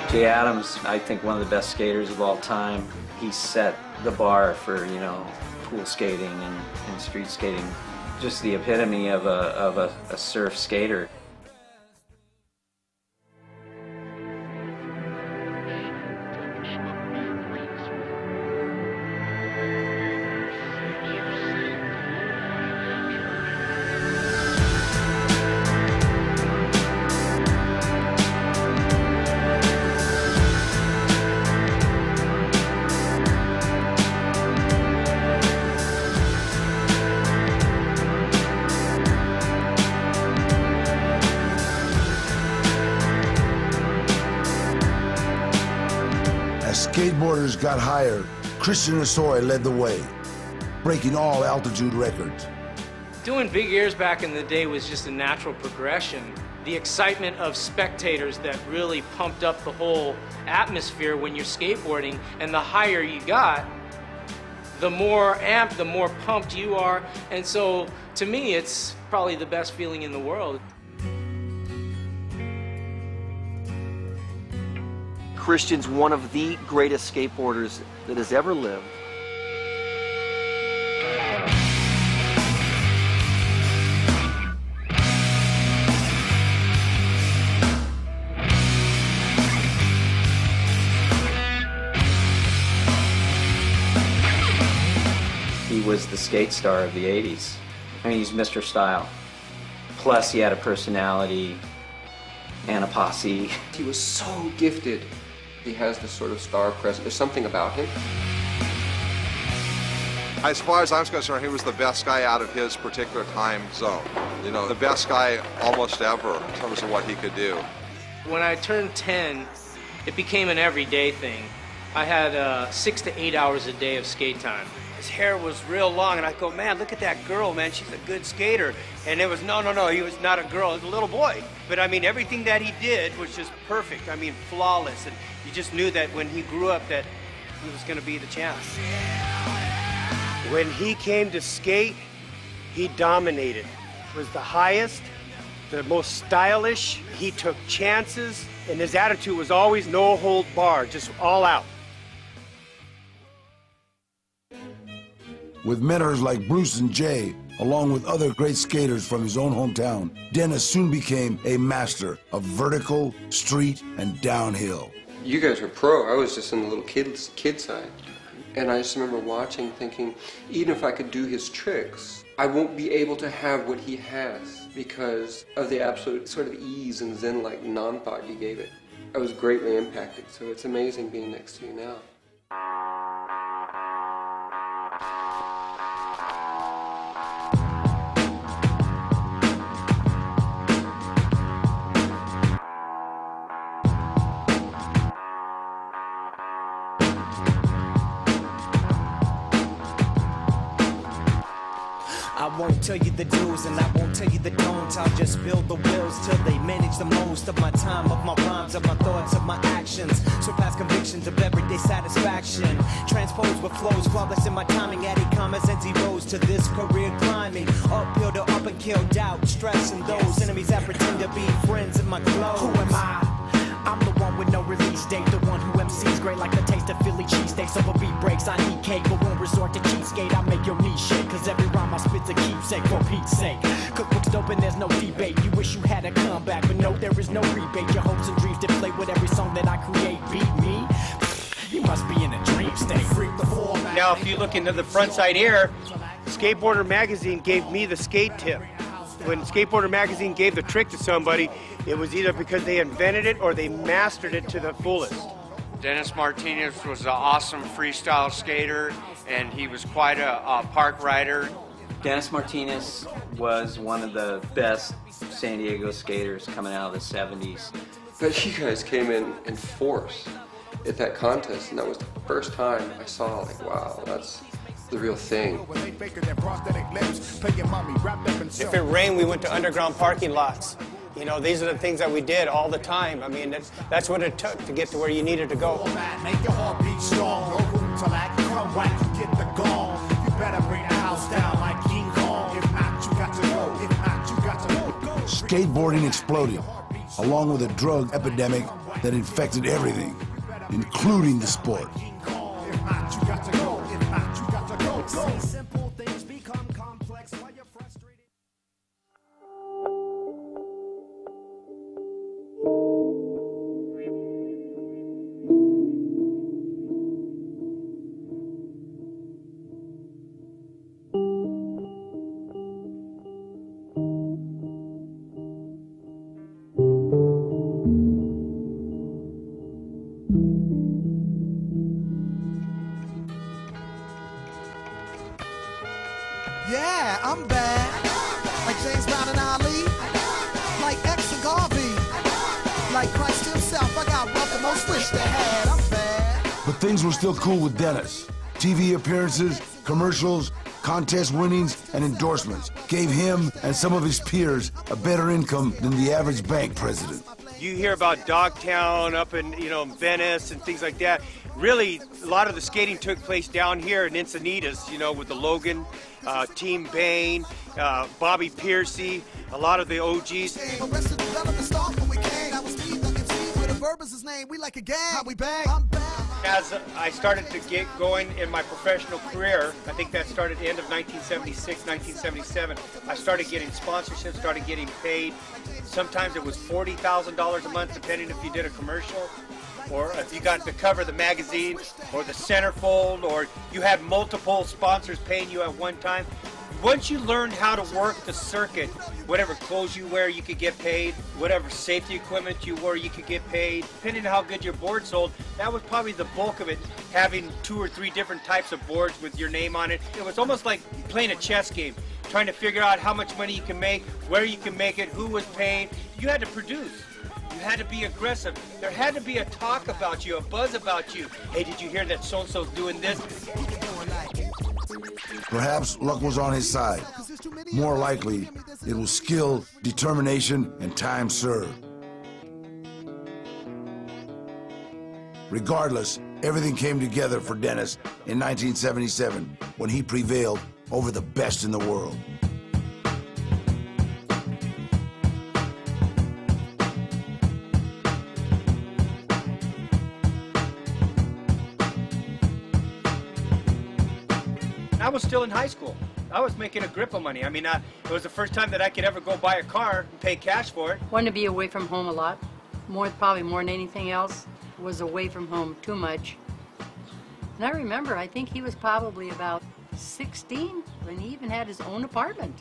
Jay Adams, I think one of the best skaters of all time. He set the bar for, you know, pool skating and street skating. Just the epitome of a surf skater. As skateboarders got higher, Christian Hosoi led the way, breaking all altitude records. Doing big airs back in the day was just a natural progression. The excitement of spectators that really pumped up the whole atmosphere when you're skateboarding, and the higher you got, the more amped, the more pumped you are. And so, to me, it's probably the best feeling in the world. Christian's one of the greatest skateboarders that has ever lived. He was the skate star of the 80s. I mean, he's Mr. Style. Plus, he had a personality and a posse. He was so gifted. He has this sort of star presence. There's something about him. As far as I'm concerned, he was the best guy out of his particular time zone. You know, the best guy almost ever in terms of what he could do. When I turned 10, it became an everyday thing. I had 6 to 8 hours a day of skate time. His hair was real long, and I go, man, look at that girl, man, she's a good skater. And it was, no, he was not a girl, he was a little boy. But I mean, everything that he did was just perfect. I mean, flawless. And you just knew that when he grew up that he was going to be the champ. When he came to skate, he dominated. Was the highest, the most stylish. He took chances, and his attitude was always no hold bar, just all out. With mentors like Bruce and Jay, along with other great skaters from his own hometown, Dennis soon became a master of vertical, street, and downhill. You guys were pro. I was just in the little kid side. And I just remember watching, thinking, even if I could do his tricks, I won't be able to have what he has because of the absolute sort of ease and zen-like non-thought you gave it. I was greatly impacted, so it's amazing being next to you now. I won't tell you the do's and I won't tell you the don'ts. I'll just build the wills till they manage the most of my time, of my rhymes, of my thoughts, of my actions. Surpass convictions of everyday satisfaction. Transpose with flows, flawless in my timing. Adding commas and zeros to this career climbing. Uphill to up and kill doubt, stress, and those enemies that pretend to be friends in my clothes. Who am I? I'm the one with no release date, the one who MCs great like the taste of Philly cheesesteaks. Over beat breaks, I need cake, but won't resort to cheapskate. I make your knees shake, cause every rhyme I spit's a keepsake for Pete's sake. Cookbook's dope and there's no debate. You wish you had a comeback, but no, there is no rebate. Your hopes and dreams deflate with every song that I create. Beat me? You must be in a dream state. Now, if you look into the front side here, Skateboarder Magazine gave me the skate tip. When Skateboarder Magazine gave the trick to somebody, it was either because they invented it or they mastered it to the fullest. Dennis Martinez was an awesome freestyle skater, and he was quite a park rider. Dennis Martinez was one of the best San Diego skaters coming out of the 70s. But you guys came in force at that contest, and that was the first time I saw, like, wow, that's the real thing. If it rained, we went to underground parking lots. You know, these are the things that we did all the time. I mean, that's what it took to get to where you needed to go. Make your heart beat strong. No room to lack. Come right, you get the gong. You better bring the house down like King Kong. If not, you got to go. If not, you got to go. Skateboarding exploded. along with a drug epidemic that infected everything, including the sport. If not, you got to go. If not, you got to go. Go. Simple things become complex while you're frustrated. Yeah, I'm bad. Like James Brown and Ali. Like X and Garvey. Like Christ himself. I got wealth the most wish they had. I'm bad. But things were still cool with Dennis. TV appearances, commercials, contest winnings, and endorsements gave him and some of his peers a better income than the average bank president. You hear about Dogtown up in, Venice and things like that. Really, a lot of the skating took place down here in Encinitas, with the Logan, Team Bain, Bobby Piercy, a lot of the OGs. Arrested development start when we came. That was me, the MC, with a verb is his name. We like a gang. How we bang? I'm bad. As I started to get going in my professional career, I think that started at the end of 1976, 1977, I started getting sponsorships, started getting paid. Sometimes it was $40,000 a month, depending if you did a commercial, or if you got the cover of the magazine, or the centerfold, or you had multiple sponsors paying you at one time. Once you learned how to work the circuit, whatever clothes you wear, you could get paid. Whatever safety equipment you wore, you could get paid. Depending on how good your board sold, that was probably the bulk of it, having 2 or 3 different types of boards with your name on it. It was almost like playing a chess game, trying to figure out how much money you can make, where you can make it, who was paid. You had to produce. You had to be aggressive. There had to be a talk about you, a buzz about you. Hey, did you hear that so-and-so's doing this? Perhaps luck was on his side. More likely, it was skill, determination, and time served. Regardless, everything came together for Dennis in 1977 when he prevailed over the best in the world. I was still in high school. I was making a grip of money. I mean, it was the first time that I could ever go buy a car and pay cash for it. Wanted to be away from home a lot. Probably more than anything else, was away from home too much. And I remember, I think he was probably about 16 when he even had his own apartment.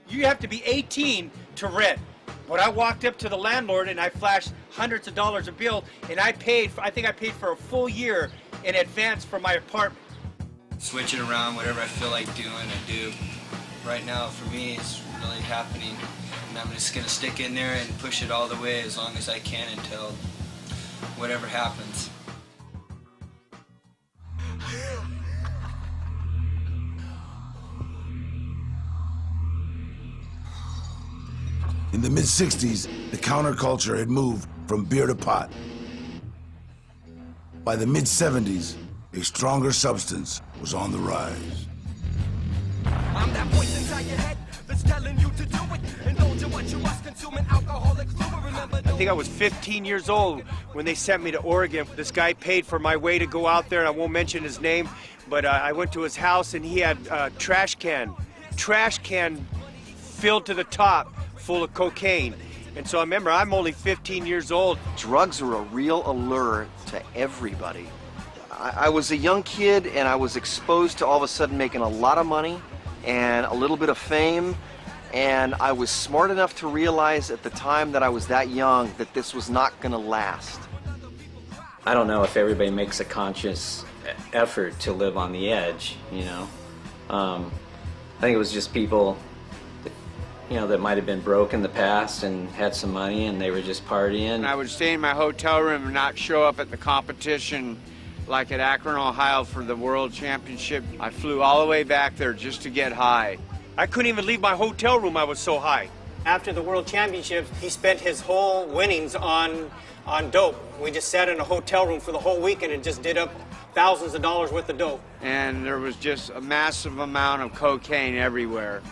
You have to be 18 to rent. When I walked up to the landlord and I flashed hundreds of dollars a bill, and I think I paid for a full year in advance for my apartment. Switch it around, whatever I feel like doing, I do. Right now, for me, it's really happening, and I'm just gonna stick in there and push it all the way as long as I can until whatever happens. In the mid-60s, the counterculture had moved from beer to pot. By the mid-70s, a stronger substance was on the rise. I'm that voice inside your head that's telling you to do it. Indulge in what you must consume, an alcoholic fluid. Remember, I think I was 15 years old when they sent me to Oregon. This guy paid for my way to go out there, and I won't mention his name, but I went to his house and he had a trash can filled to the top full of cocaine. And so I remember, I'm only 15 years old. Drugs are a real allure to everybody. I was a young kid and I was exposed to all of a sudden making a lot of money and a little bit of fame, and I was smart enough to realize at the time that I was that young that this was not going to last. I don't know if everybody makes a conscious effort to live on the edge, I think it was just people that might have been broke in the past and had some money and they were just partying. I would stay in my hotel room and not show up at the competition, like at Akron, Ohio for the World Championship. I flew all the way back there just to get high. I couldn't even leave my hotel room, I was so high. After the World Championships, he spent his whole winnings on dope. We just sat in a hotel room for the whole weekend and just did up thousands of dollars worth of dope. And there was just a massive amount of cocaine everywhere.